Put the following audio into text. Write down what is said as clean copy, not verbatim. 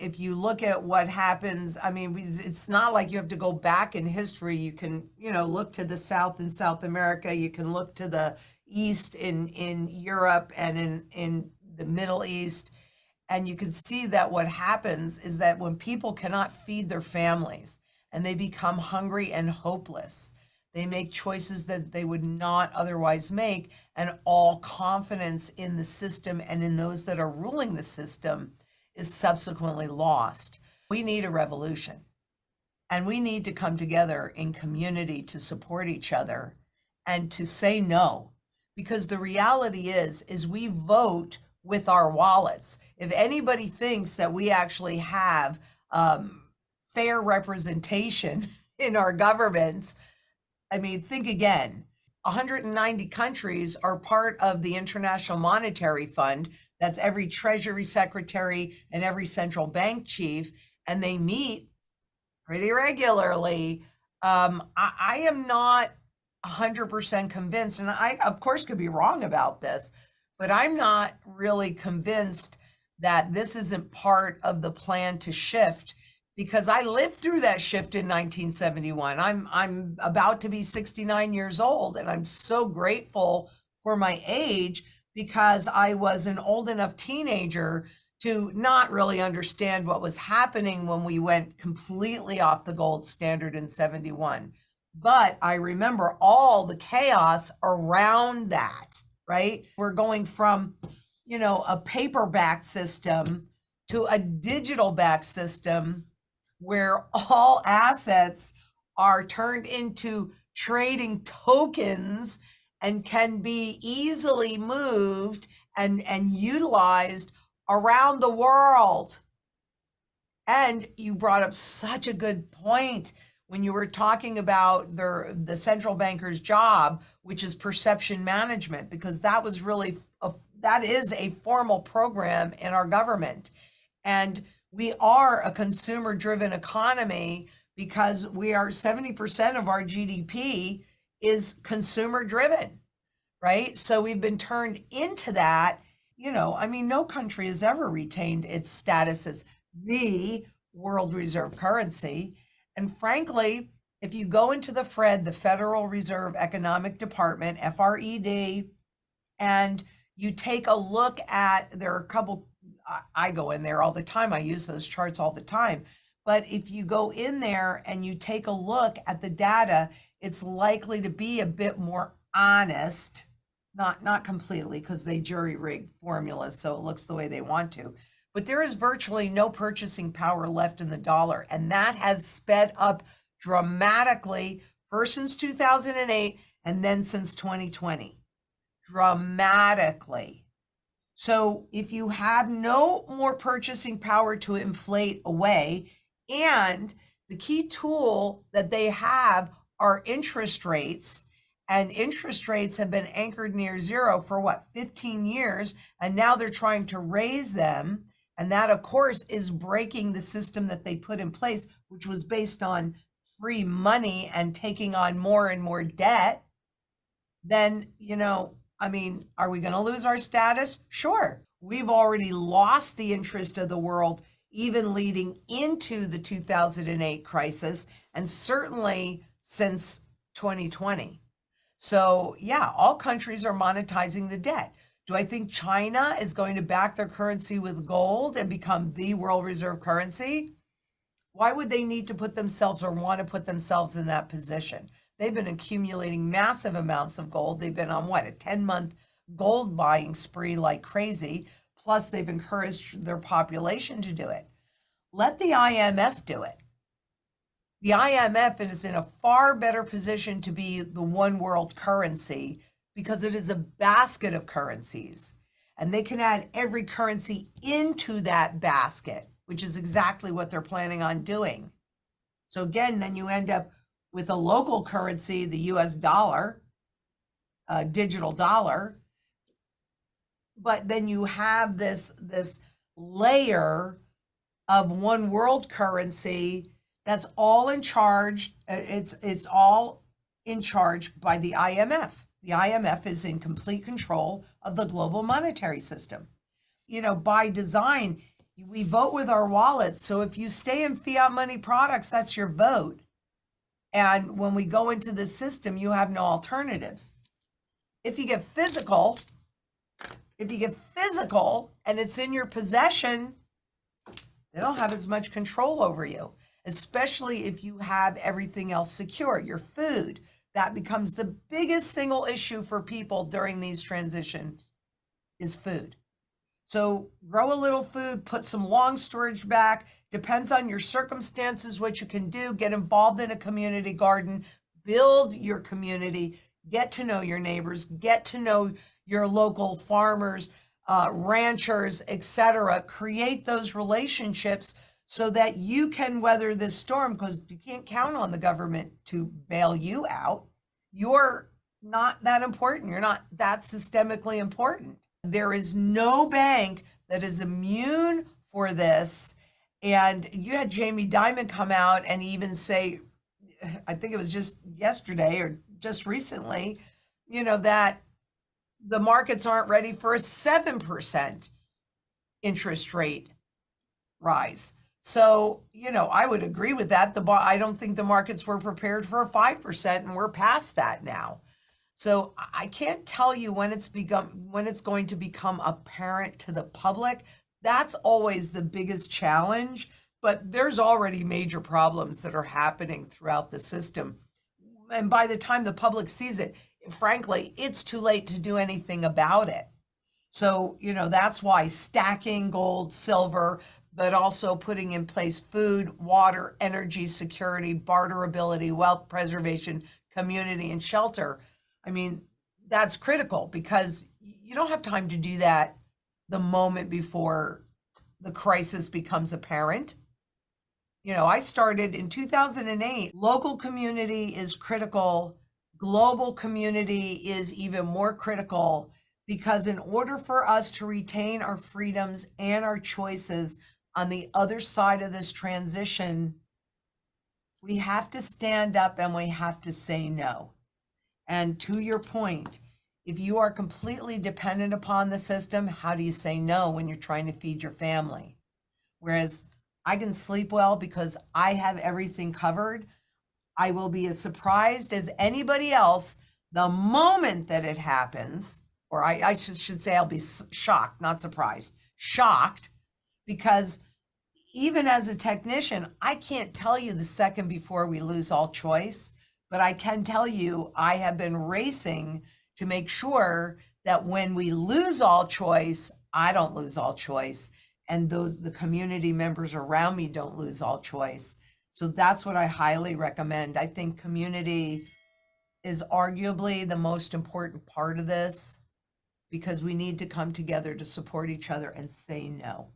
if you look at what happens, I mean, it's not like you have to go back in history. You can, look to the South in South America. You can look to the East in Europe and in the Middle East. And you can see that what happens is that when people cannot feed their families and they become hungry and hopeless, they make choices that they would not otherwise make, and all confidence in the system and in those that are ruling the system is subsequently lost. We need a revolution, and we need to come together in community to support each other and to say no, because the reality is we vote with our wallets. If anybody thinks that we actually have fair representation in our governments, I mean, think again. 190 countries are part of the International Monetary Fund. That's every Treasury Secretary and every central bank chief, and they meet pretty regularly. I am not 100% convinced, and I, of course, could be wrong about this, but I'm not really convinced that this isn't part of the plan to shift, because I lived through that shift in 1971. I'm about to be 69 years old, and I'm so grateful for my age, because I was an old enough teenager to not really understand what was happening when we went completely off the gold standard in 71. But I remember all the chaos around that, right? We're going from, a paperback system to a digital back system where all assets are turned into trading tokens and can be easily moved and utilized around the world. And you brought up such a good point when you were talking about the central banker's job, which is perception management, because that was really, that is a formal program in our government. And we are a consumer-driven economy because we are 70% of our GDP is consumer-driven, right? So we've been turned into that. No country has ever retained its status as the world reserve currency. And frankly, if you go into the FRED, the Federal Reserve Economic Department, FRED, and you take a look at, there are a couple, I go in there all the time. I use those charts all the time. But if you go in there and you take a look at the data, it's likely to be a bit more honest, not completely, because they jury rig formulas so it looks the way they want to. But there is virtually no purchasing power left in the dollar, and that has sped up dramatically, first since 2008 and then since 2020. Dramatically. So if you have no more purchasing power to inflate away, and the key tool that they have are interest rates, and interest rates have been anchored near zero for 15 years, and now they're trying to raise them. And that, of course, is breaking the system that they put in place, which was based on free money and taking on more and more debt. Then, are we going to lose our status? Sure. We've already lost the interest of the world, even leading into the 2008 crisis, and certainly since 2020. So yeah, all countries are monetizing the debt. Do I think China is going to back their currency with gold and become the world reserve currency? Why would they need to put themselves or want to put themselves in that position? They've been accumulating massive amounts of gold. They've been on a 10-month gold buying spree like crazy. Plus, they've encouraged their population to do it. Let the IMF do it. The IMF is in a far better position to be the one world currency because it is a basket of currencies, and they can add every currency into that basket, which is exactly what they're planning on doing. So again, then you end up with a local currency, the US dollar, a digital dollar, but then you have this layer of one world currency that's all in charge. It's all in charge by the IMF. The IMF is in complete control of the global monetary system. By design, We vote with our wallets. So if you stay in fiat money products, that's your vote. And when we go into the system, you have no alternatives. If you get physical, and it's in your possession, they don't have as much control over you, especially if you have everything else secure, your food. That becomes the biggest single issue for people during these transitions is food. So grow a little food, put some long storage back, depends on your circumstances, what you can do, get involved in a community garden, build your community, get to know your neighbors, get to know your local farmers, ranchers, etc. Create those relationships so that you can weather this storm, because you can't count on the government to bail you out. You're not that important. You're not that systemically important. There is no bank that is immune for this. And you had Jamie Dimon come out and even say, I think it was just yesterday or just recently, that the markets aren't ready for a 7% interest rate rise. So, I would agree with that. I don't think the markets were prepared for a 5%, and we're past that now. So I can't tell you when it's going to become apparent to the public. That's always the biggest challenge, but there's already major problems that are happening throughout the system. And by the time the public sees it, frankly, it's too late to do anything about it. So, that's why stacking gold, silver, but also putting in place food, water, energy security, barterability, wealth preservation, community, and shelter. I mean, that's critical, because you don't have time to do that the moment before the crisis becomes apparent. I started in 2008. Local community is critical. Global community is even more critical, because in order for us to retain our freedoms and our choices on the other side of this transition, we have to stand up and we have to say no. And to your point, if you are completely dependent upon the system, how do you say no when you're trying to feed your family? Whereas I can sleep well because I have everything covered. I will be as surprised as anybody else the moment that it happens, or I should say I'll be shocked, not surprised, shocked, because even as a technician, I can't tell you the second before we lose all choice. But I can tell you, I have been racing to make sure that when we lose all choice, I don't lose all choice, and the community members around me don't lose all choice. So that's what I highly recommend. I think community is arguably the most important part of this, because we need to come together to support each other and say no.